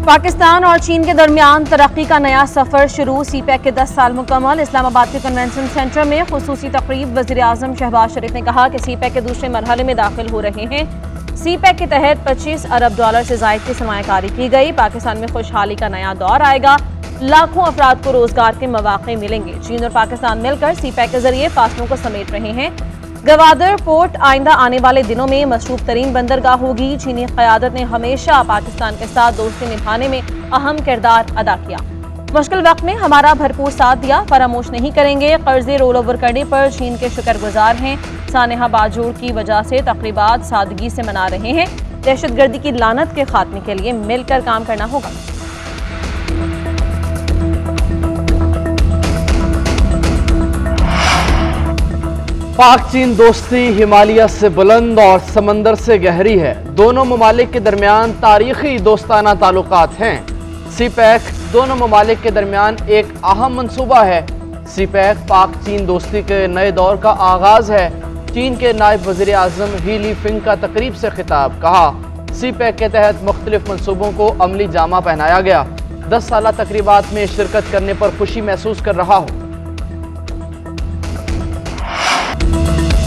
पाकिस्तान और चीन के दरमियान तरक्की का नया सफर शुरू। सीपैक के 10 साल मुकम्मल। इस्लामाबाद के कन्वेंशन सेंटर में खुसूसी तकरीब। वज़ीर आज़म शहबाज शरीफ ने कहा कि सीपैक के दूसरे मरहले में दाखिल हो रहे हैं। सीपैक के तहत $25 अरब से ज़ायद की सरमायाकारी की गई। पाकिस्तान में खुशहाली का नया दौर आएगा। लाखों अफराद को रोजगार के मौके मिलेंगे। चीन और पाकिस्तान मिलकर सीपैक के जरिए फासलों को समेट रहे हैं। गवादर पोर्ट आइंदा आने वाले दिनों में मसरूफ तरीन बंदरगाह होगी। चीनी क़यादत ने हमेशा पाकिस्तान के साथ दोस्ती निभाने में अहम किरदार अदा किया। मुश्किल वक्त में हमारा भरपूर साथ दिया। फरामोश नहीं करेंगे। कर्जे रोल ओवर करने पर चीन के शुक्रगुजार हैं। सानेहा बाजोड़ की वजह से तकरीबात सादगी से मना रहे हैं। दहशतगर्दी की लानत के खात्मे के लिए मिलकर काम करना होगा। पाक चीन दोस्ती हिमालय से बुलंद और समंदर से गहरी है। दोनों ममालिक के दरमियान तारीखी दोस्ताना ताल्लुकात हैं। सीपैक दोनों ममालिक के दरमियान एक अहम मंसूबा है। सीपैक पाक चीन दोस्ती के नए दौर का आगाज है। चीन के नायब वज़ीर आज़म ही लीफिंग का तकरीब से खिताब। कहा, सीपैक के तहत मुख्तलिफ मंसूबों को अमली जामा पहनाया गया। 10 साला तकरीबात में शिरकत करने पर खुशी महसूस कर रहा हूँ।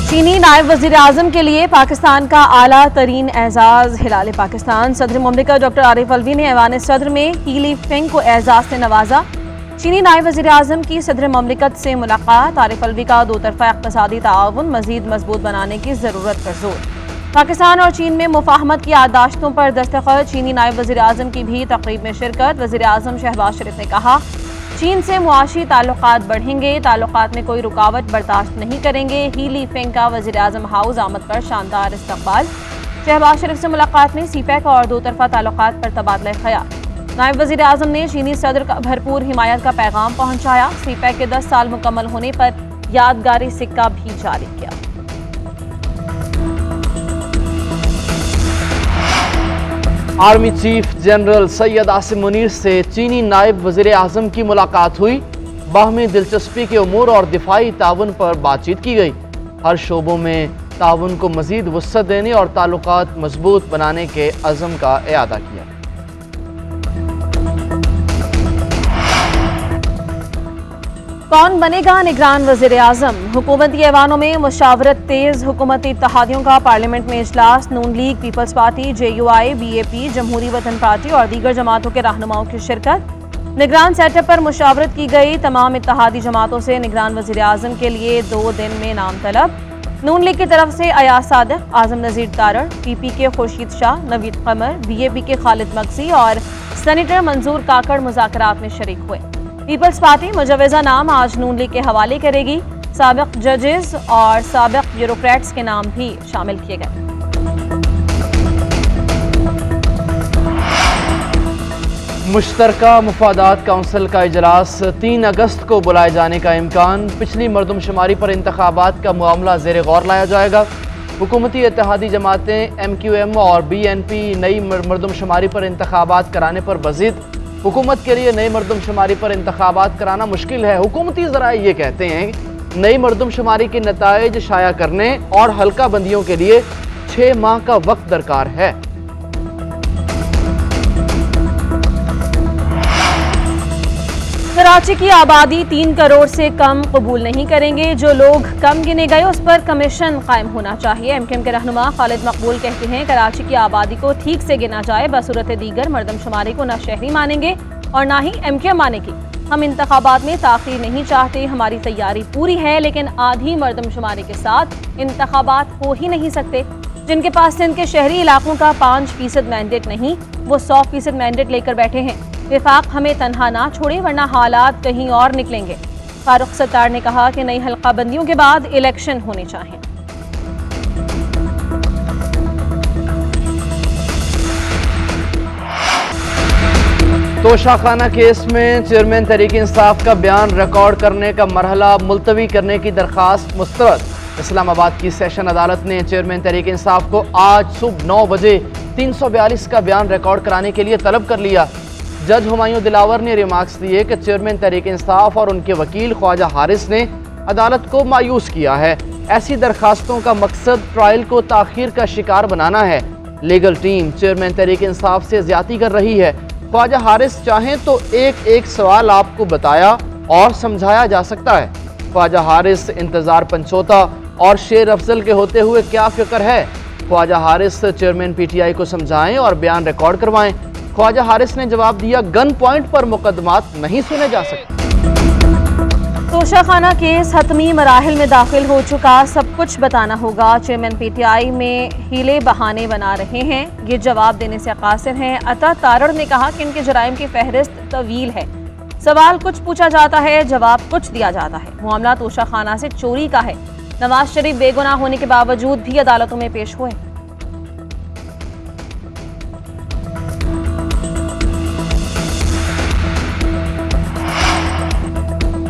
चीनी नायब वज़ीर आज़म के लिए पाकिस्तान का आला तरीन एजाज़ हिलाल पाकिस्तान। सदर मुमलिकत डॉक्टर आरिफ अलवी ने ऐवान सदर में ही लीफिंग को एजाज़ से नवाजा। चीनी नायब वज़ीर आज़म की सदर मुमलिकत से मुलाकात। आरिफ अलवी का दो तरफ़ा इक़्तिसादी ताउन मज़ीद मजबूत बनाने की ज़रूरत पर जोर। पाकिस्तान और चीन में मुफाहमत की याददाश्तों पर दस्तखत। चीनी नायब वज़ीर आज़म की भी तकरीब में शिरकत। वज़ीर आज़म शहबाज शरीफ ने कहा, चीन से मुआशी ताल्लुकात बढ़ेंगे। ताल्लुकात में कोई रुकावट बर्दाश्त नहीं करेंगे। ही लीफिंग का वज़ीर आज़म हाउस आमद पर शानदार इस्तकबाल। शहबाज शरीफ से मुलाकात में सीपैक और दो तरफ़ा ताल्लुकात पर तबादला ख्याल। नायब वज़ीर आज़म ने चीनी सदर का भरपूर हिमायत का पैगाम पहुँचाया। सीपैक के 10 साल मुकम्मल होने पर यादगारी सिक्का भी जारी किया। Army chief general Syed Asim Munir से चीनी नायब वज़ीर आज़म की मुलाकात हुई। बाहमी दिलचस्पी के उमूर और दिफाई ताउन पर बातचीत की गई। हर शोबों में ताउन को मज़ीद वुसअत देने और ताल्लुकात मजबूत बनाने के अज़म का इआदा किया। कौन बनेगा निगरान वज़ीर आज़म? हुकूमती ऐवानों में मुशावरत तेज। हुकूमती इत्तेहादियों का पार्लियामेंट में इजलास। Noon league, people's party, JUI, BAP, जमहूरी वतन पार्टी और दीगर जमातों के रहनुमाओं की शिरकत। निगरान सेटअप पर मुशावरत की गई। तमाम इत्तेहादी जमातों से निगरान वज़ीर आज़म के लिए 2 दिन में नाम तलब। नून लीग की तरफ से अयाज सादिक, आज़म नज़ीर तारड़, PP के खुर्शीद शाह, नवीद कमर, BAP के खालिद मगसी और सेनेटर मंजूर काकड़ मुज़ाकरात में शरीक हुए। पीपल्स पार्टी मुजवज़ा नाम आज नून लीग के हवाले करेगी। साबिक़ जजेस और साबिक़ ब्यूरोक्रेट्स के नाम भी शामिल किए गए। मुश्तरका मुफादात काउंसिल का इजलास 3 अगस्त को बुलाए जाने का इम्कान। पिछली मरदमशुमारी पर इंतखाबात का मामला ज़ेर गौर लाया जाएगा। हुकूमती इत्तेहादी जमातें MQM और BNP नई मरदमशुमारी पर इंतखाबात कराने पर बज़िद। हुकूमत के लिए नई मरदमशुमारी पर इंतखाबात कराना मुश्किल है। हुकूमती ज़राए ये कहते हैं नई मरदमशुमारी के नताइज शाया करने और हल्का बंदियों के लिए 6 माह का वक्त दरकार है। कराची की आबादी 3 करोड़ से कम कबूल नहीं करेंगे। जो लोग कम गिने गए उस पर कमीशन कायम होना चाहिए। MKM के रहनुमा खालिद मकबूल कहते हैं, कराची की आबादी को ठीक से गिना जाए। बसूरत दीगर मरदमशुमारी को न शहरी मानेंगे और ना ही MKM मानेगी। हम इंतखाबात में ताख़ीर नहीं चाहते। हमारी तैयारी पूरी है, लेकिन आधी मरदमशुमारी के साथ इंतखाबात हो ही नहीं सकते। जिनके पास सिंध के शहरी इलाकों का 5% मैंडेट नहीं, वो 100% मैंडेट लेकर बैठे हैं। विफाक हमें तन्हा ना छोड़े, वरना हालात कहीं और निकलेंगे। फारूक सत्तार ने कहा कि नई हल्का बंदियों के बाद इलेक्शन होने चाहिए। तोशाखाना केस में चेयरमैन तहरीक इंसाफ का बयान रिकॉर्ड करने का मरहला मुलतवी करने की दरख्वास्त मुस्तरद। इस्लामाबाद की सेशन अदालत ने चेयरमैन तहरीक इंसाफ को आज सुबह 9 बजे 342 का बयान रिकॉर्ड कराने के लिए तलब कर लिया। जज हुमायूं दिलावर ने रिमार्क्स दिए कि चेयरमैन तहरीक इंसाफ और उनके वकील ख्वाजा हारिस ने अदालत को मायूस किया है। ऐसी दरखास्तों का मकसद ट्रायल को ताखीर का शिकार बनाना है। Legal team chairman Tehreek Insaf से ज्यादती कर रही है। ख्वाजा हारिस चाहें तो एक एक सवाल आपको बताया और समझाया जा सकता है। ख्वाजा हारिस इंतजार पंचोता और शेर अफजल के होते हुए क्या फिक्र है। ख्वाजा हारिस चेयरमैन पीटीआई को समझाएं और बयान रिकॉर्ड करवाएं। ख्वाजा हारिस ने जवाब दिया, गन पॉइंट पर मुकदमात नहीं सुने जा सकते। तोशाखाना केस हतमी मराहिल में दाखिल हो चुका, सब कुछ बताना होगा। चेयरमैन पीटीआई में हीले बहाने बना रहे हैं, ये जवाब देने से कासिर हैं। अता तारड़ ने कहा कि इनके जराइम की फहरिस्त तवील है, सवाल कुछ पूछा जाता है, जवाब कुछ दिया जाता है। मामला तोशाखाना से चोरी का है। नवाज शरीफ बेगुनाह होने के बावजूद भी अदालतों में पेश हुए।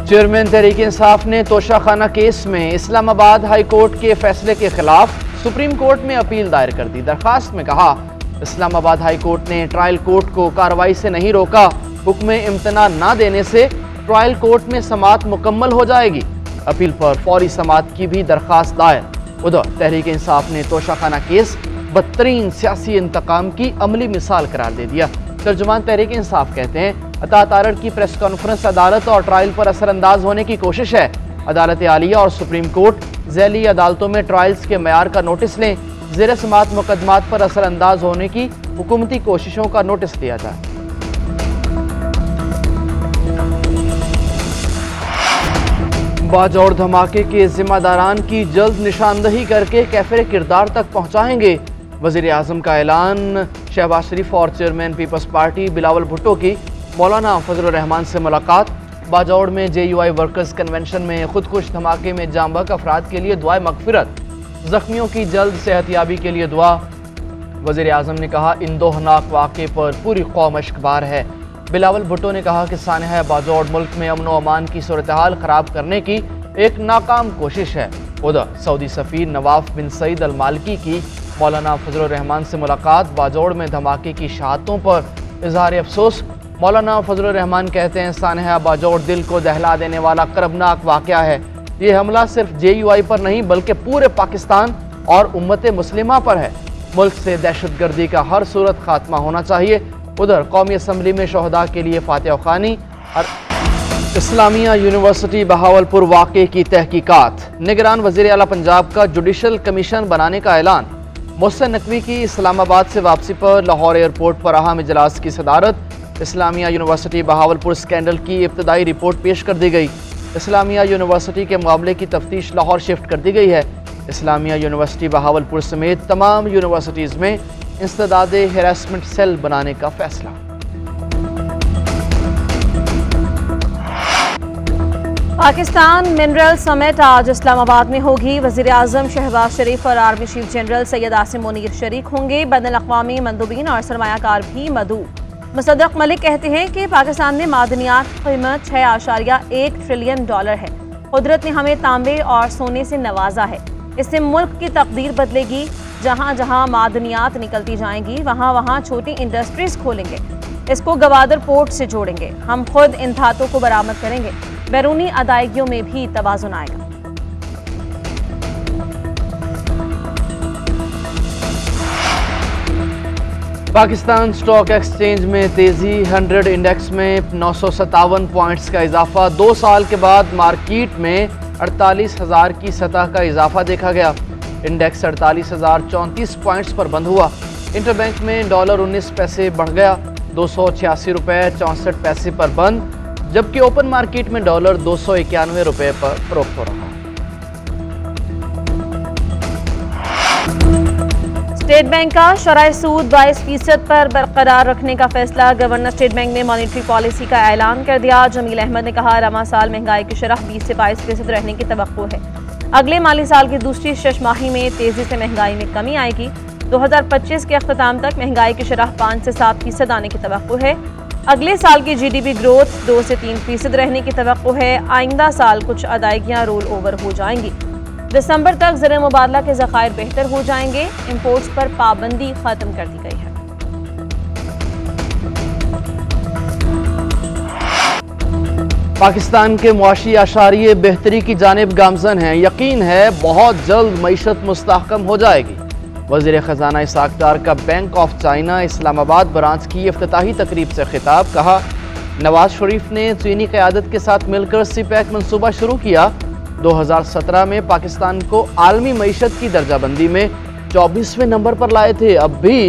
चेयरमैन तहरीक इंसाफ ने तोशाखाना केस में इस्लामाबाद हाई कोर्ट के फैसले के खिलाफ सुप्रीम कोर्ट में अपील दायर कर दी। दरखास्त में कहा, इस्लामाबाद हाई कोर्ट ने ट्रायल कोर्ट को कार्रवाई से नहीं रोका, हुक्म इम्तना न देने से ट्रायल कोर्ट में समाअत मुकम्मल हो जाएगी। अपील पर फौरी समाअत की भी दरखास्त दायर। उधर तहरीक इंसाफ ने तोशाखाना केस बदतरीन सियासी इंतकाम की अमली मिसाल करार दे दिया। तर्जुमान तहरीक इंसाफ कहते हैं, अता तारड़ की प्रेस कॉन्फ्रेंस अदालत और ट्रायल पर असरअंदाज होने की कोशिश है। अदालत आलिया और सुप्रीम कोर्ट झैली अदालतों में ट्रायल्स के मयार का नोटिस लें। ज़ेर समाअत मुकदमात पर असरअंदाज होने की हुकूमती कोशिशों का नोटिस दिया जाए। बाजौड़ धमाके के जिम्मेदारान की जल्द निशानदही करके कैफरे किरदार तक पहुंचाएंगे। वजीर आजम का ऐलान। शहबाज शरीफ और चेयरमैन पीपल्स पार्टी बिलावल भुट्टो की मौलाना फजल रहमान से मुलाकात। बाजौड़ में JUI वर्कर्स कन्वेंशन में खुदकुश धमाके में जांबक अफराद के लिए दुआए मगफिरत, जख्मियों की जल्द सेहतयाबी के लिए दुआ। वजीर आजम ने कहा, इन दौहनाक वाक़े पर पूरी कौम अश्कबार है। बिलावल भुट्टो ने कहा कि सानहा बाजौड़ मुल्क में अमन व अमान की सूरत हाल ख़राब करने की एक नाकाम कोशिश है। उधर सऊदी सफ़ीर नवाफ बिन सईद अल मालिकी की मौलाना फजल रहमान से मुलाकात। बाजौड़ में धमाके की शहादतों पर इजहार अफसोस। मौलाना फजल रहमान कहते हैं, सानहा बाजौड़ दिल को दहला देने वाला करबनाक वाक़या है। ये हमला सिर्फ JUI पर नहीं बल्कि पूरे पाकिस्तान और उम्मत मुस्लिमा पर है। मुल्क से दहशतगर्दी का हर सूरत खात्मा होना चाहिए। उधर कौमी असम्बली में शहदा के लिए फातिहा ख़ानी और इस्लामिया यूनिवर्सिटी बहावलपुर वाक़े की तहकीकात। निगरान वज़ीर आला पंजाब का जुडिशल कमीशन बनाने का ऐलान। मोहसिन नकवी की इस्लामाबाद से वापसी पर लाहौर एयरपोर्ट पर अहम इजलास की सदारत। इस्लामिया यूनिवर्सिटी बहावलपुर स्कैंडल की इब्तदाई रिपोर्ट पेश कर दी गई। इस्लामिया यूनिवर्सिटी के मामले की तफ्तीश लाहौर शिफ्ट कर दी गई है। इस्लामिया यूनिवर्सिटी बहावलपुर समेत तमाम यूनिवर्सिटीज़ में इंसदादे हैरेसमेंट सेल बनाने का फैसला। पाकिस्तान मिनरल समिट आज इस्लामाबाद में होगी। वज़ीर आज़म शहबाज शरीफ और army chief general Syed Asim Munir शरीक होंगे। बैनुल-अक़वामी मंदूबीन और सरमायाकार भी मदऊ। मुसद्दक़ मलिक कहते हैं कि पाकिस्तान में मादनियात की कीमत $6.1 ट्रिलियन है। कुदरत ने हमें तांबे और सोने से नवाजा है। इससे मुल्क की तकदीर बदलेगी। जहाँ जहाँ मादनियात निकलती जाएंगी वहाँ वहाँ छोटी इंडस्ट्रीज खोलेंगे। इसको गवादर पोर्ट से जोड़ेंगे। हम खुद इन धातों को बरामद करेंगे। बैरूनी अदायगियों में भी तवाज़ुन आएगा। पाकिस्तान स्टॉक एक्सचेंज में तेजी। 100 इंडेक्स में 957 पॉइंट्स का इजाफा। 2 साल के बाद मार्केट में 48,000 की सतह का इजाफा देखा गया। इंडेक्स 48,034 पॉइंट्स पर बंद हुआ। इंटरबैंक में $19 पैसे बढ़ गया, 286 रुपये 64 पैसे पर बंद, जबकि ओपन मार्केट में $291 रुपये पर फरोख्त हो रहा। स्टेट बैंक का शरह सूद 22% पर बरकरार रखने का फैसला। गवर्नर स्टेट बैंक ने मॉनेटरी पॉलिसी का ऐलान कर दिया। जमील अहमद ने कहा, रवा साल महंगाई की शरह 20 से 22% रहने की तवक्को है। अगले माली साल की दूसरी छमाही में तेजी से महंगाई में कमी आएगी। 2025 के अख्ताम तक महंगाई की शरह 5 से 7% आने की तवक्को है। अगले साल की GDP ग्रोथ 2 से 3% रहने की तवक्को है। आइंदा साल कुछ अदायगियाँ रोल ओवर हो जाएंगी। दिसंबर तक ज़र मुबादला के ज़खायर बेहतर हो जाएंगे। इम्पोर्ट्स पर पाबंदी खत्म कर दी गई है। पाकिस्तान के मुआशी आशारिये बेहतरी की जानिब गामजन हैं। यकीन है बहुत जल्द मईशत मुस्तहकम हो जाएगी। वज़ीर ख़जाना इसाक डार का bank of China Islamabad branch की इफ्तिताही तकरीब से खिताब। कहा, नवाज शरीफ ने चीनी क़यादत के साथ मिलकर सीपैक मनसूबा शुरू किया। 2017 में पाकिस्तान को आलमी मईशत की दर्जाबंदी में 24वें नंबर पर लाए थे। अब भी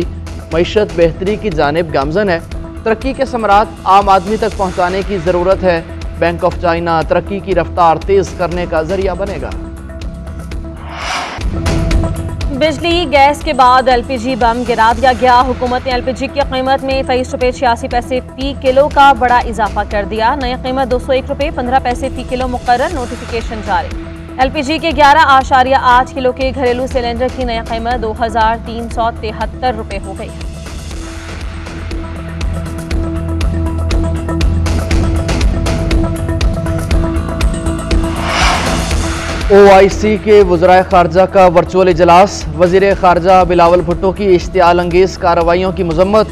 मईशत बेहतरी की जानिब गामजन है। तरक्की के समरात आम आदमी तक पहुँचाने की ज़रूरत है। बैंक ऑफ चाइना तरक्की की रफ्तार तेज़ करने का जरिया बनेगा। बिजली गैस के बाद एलपीजी बम गिरा दिया गया। हुकूमत ने एलपीजी की कीमत में 23 रुपये 86 पैसे फी किलो का बड़ा इजाफा कर दिया। नई कीमत 201 रुपये 15 पैसे फी किलो मुकर्रर। नोटिफिकेशन जारी। एलपीजी के 11.8 किलो के घरेलू सिलेंडर की नई कीमत 2373 रुपये हो गई। OIC के वज़राए ख़ारजा का वर्चुअल इजलास। वज़ीर ख़ारजा बिलावल भुट्टो की इश्तियाल अंगेज़ कार्रवाइयों की मज़म्मत।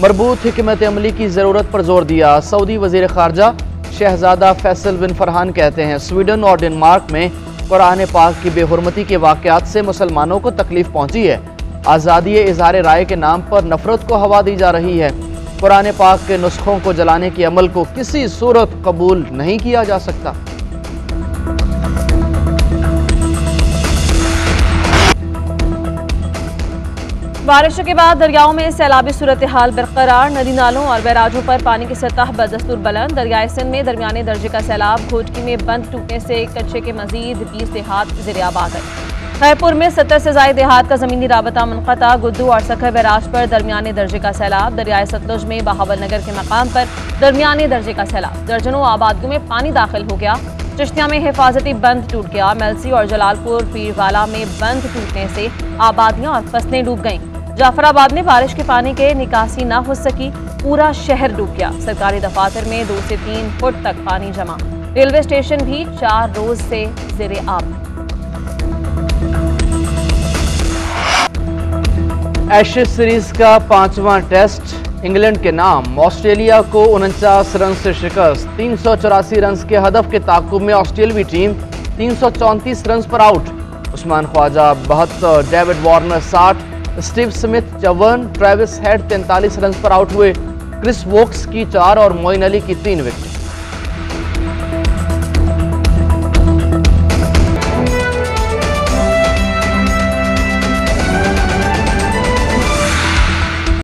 मरबूत हिकमत अमली की ज़रूरत पर जोर दिया। सऊदी वज़ीर ख़ारजा शहज़ादा फैसल बिन फरहान कहते हैं, स्वीडन और डेनमार्क में कुरान पाक की बेहुरमती के वाक़यात से मुसलमानों को तकलीफ पहुँची है। आज़ादी इज़हार राय के नाम पर नफ़रत को हवा दी जा रही है। कुरान पाक के नुस्खों को जलाने के अमल को किसी सूरत कबूल नहीं किया जा सकता। बारिशों के बाद दरियाओं में सैलाबी सूरत हाल बरकरार। नदी नालों और बैराजों पर पानी की सतह बदस्तूर बुलंद। दरियाए सिंध में दरमियाने दर्जे का सैलाब। घोटकी में बंद टूटने से कच्चे के मजीद 20 देहात ज़ेर-ए-आब आ गए। खैरपुर में 70 से ज़ायद देहात का ज़मीनी राबता मुनक़ता। गुद्दू और सखर बैराज पर दरमियाने दर्जे का सैलाब। दरियाए सतलुज में बहावल नगर के मकाम पर दरमियाने दर्जे का सैलाब। दर्जनों आबादियों में पानी दाखिल हो गया। चिश्तिया में हिफाजती बंद टूट गया। मेलसी और जलालपुर पीरवाला में बंद टूटने से आबादियां और फसलें डूब गईं। जाफराबाद में बारिश के पानी के निकासी न हो सकी, पूरा शहर डूब गया। सरकारी दफातर में 2 से 3 फुट तक पानी जमा। रेलवे स्टेशन भी 4 रोज से ज़ेर-ए-आब। एशेज सीरीज का 5वां टेस्ट इंग्लैंड के नाम। ऑस्ट्रेलिया को 49 रन से शिकस्त। 384 रन के हदफ के ताक़ुब में ऑस्ट्रेलवी टीम 334 रन पर out. Usman Khawaja 72, David Warner 60, Steve Smith 54, Travis Head 43 run पर आउट हुए। क्रिस वोक्स की 4 और मोइन अली की 3 विकेट।